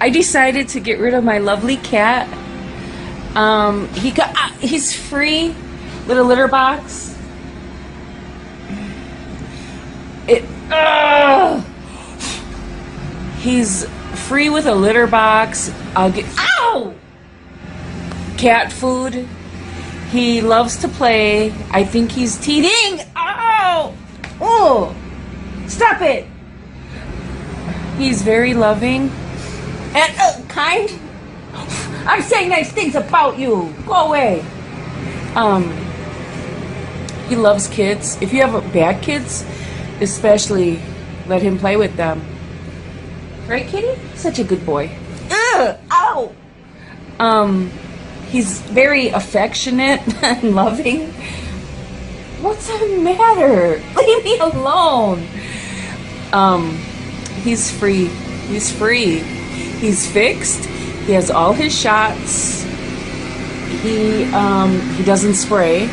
I decided to get rid of my lovely cat. He's free with a litter box. He's free with a litter box. I'll get cat food. He loves to play. I think he's teething. Oh, stop it. He's very loving and kind. I'm saying nice things about you. Go away. He loves kids. If you have bad kids, especially, let him play with them. Right, Kitty? Such a good boy. Ow! He's very affectionate and loving. What's the matter? Leave me alone. He's free. He's free. He's fixed. He has all his shots. He doesn't spray.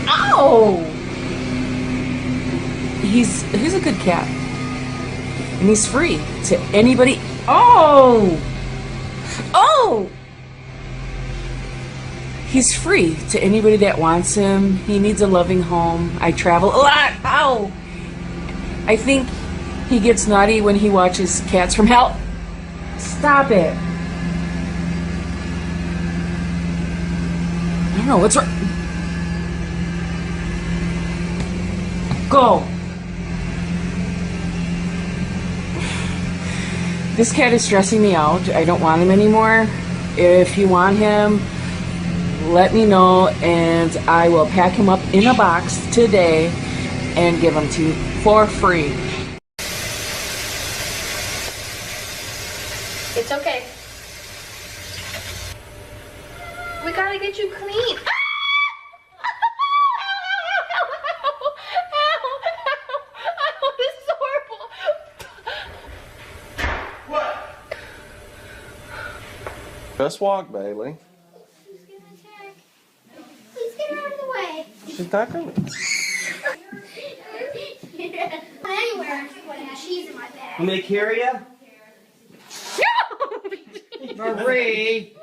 Ow! He's a good cat. And he's free to anybody. Oh! He's free to anybody that wants him. He needs a loving home. I travel a lot. Ow! I think he gets naughty when he watches Cats from Hell. Stop it. I don't know what's wrong. Go. This cat is stressing me out. I don't want him anymore. If you want him, let me know and I will pack him up in a box today and give him to you for free. It's okay. We gotta get you clean. This is horrible. What? Just walk, Bailey. She's gonna attack. Please get her out of the way. She's not gonna. Anywhere, I'm putting cheese in my bag. Want me to carry you? Marie!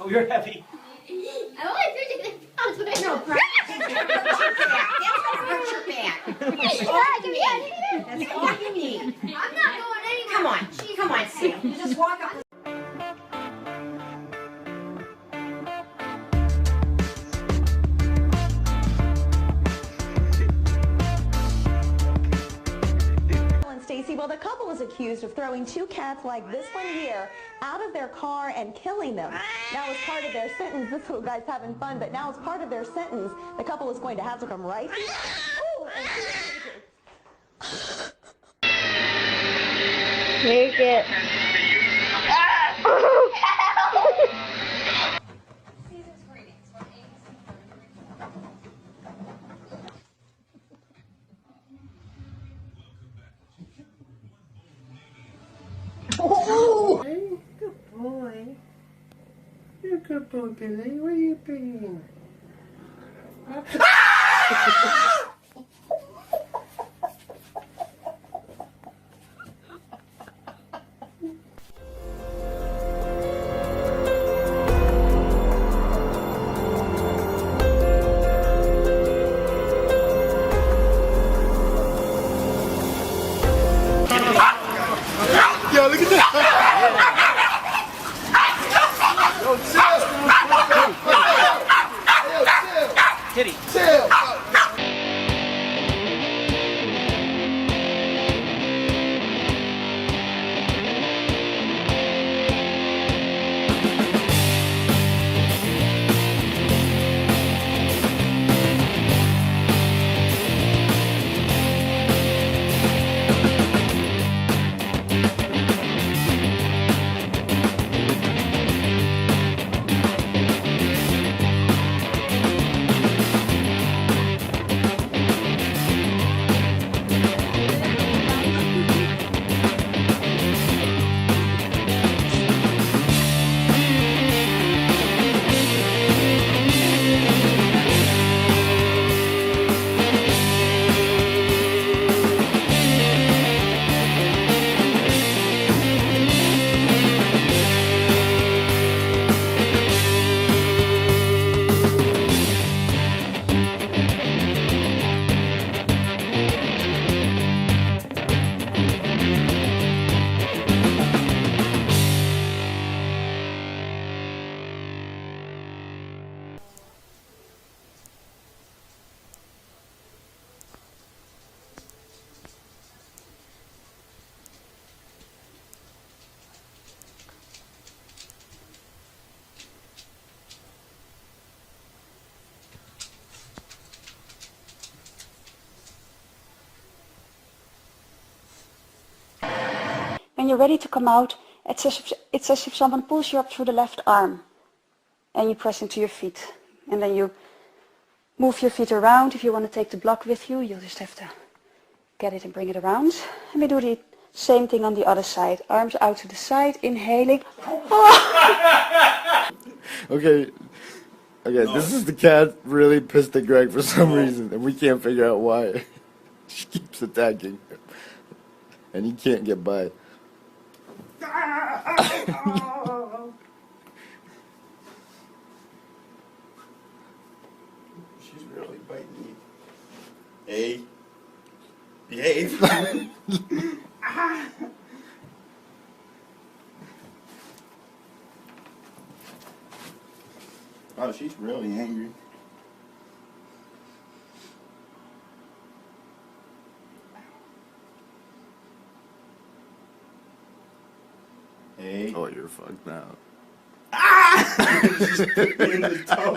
Oh, you're heavy. I only 50 pounds, but I know. Hurt your back. That's all you need. That's all you need. I'm not going anywhere. Come on, Sam. Just walk up. Stacy, well, the couple is accused of throwing two cats like this one here out of their car and killing them. Now, as part of their sentence, this little guy's having fun, but now as part of their sentence, the couple is going to have to come right here. Ooh, Take it. Oh! Good boy. You're a good boy, Billy. Where you been? Yo, look at that! Yo, chill! Kitty. Chill! when you're ready to come out, it's as if someone pulls you up through the left arm. And you press into your feet. And then you move your feet around. If you want to take the block with you, you'll just have to get it and bring it around. And we do the same thing on the other side. Arms out to the side, inhaling. Oh. Okay, this is the cat really pissed at Greg for some reason, and we can't figure out why. She keeps attacking him, and he can't get by. She's really biting me. Hey. Behave. Oh, she's really angry. Hey. Oh, you're fucked now. In the toe.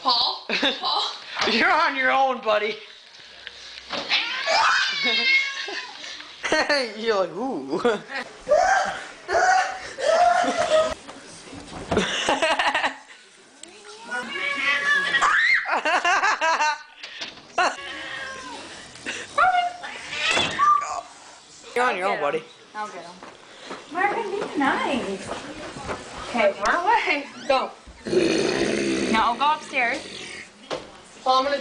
Paul? Paul? You're on your own, buddy. You're like, ooh. You're on your own, buddy. I'll get him. Marvin, be nice. Okay, run away. Go. Now go upstairs. Well, I'm gonna.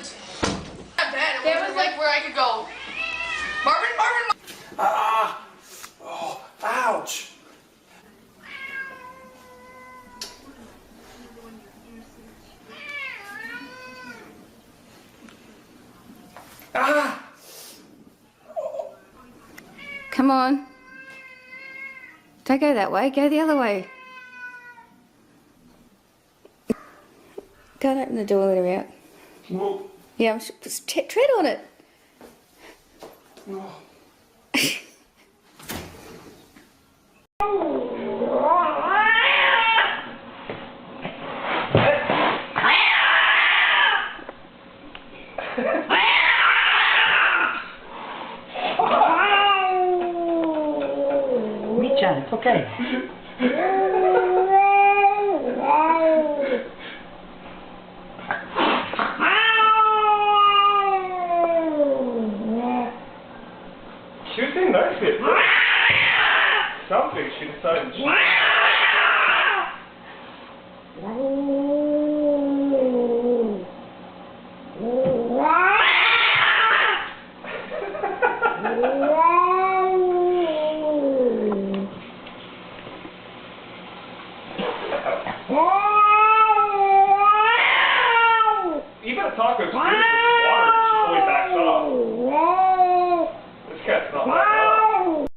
There was like where I could go. Marvin, Marvin. Ah! Oh, ouch! Ah! Come on. Don't go that way, go the other way. Go and open the door, let her out. Whoa. Yeah, just tread on it. Oh. Reach out, it's okay. She was being nice here. Something she decided she... Even a taco is water, she fully backs off. This cat's not letting up.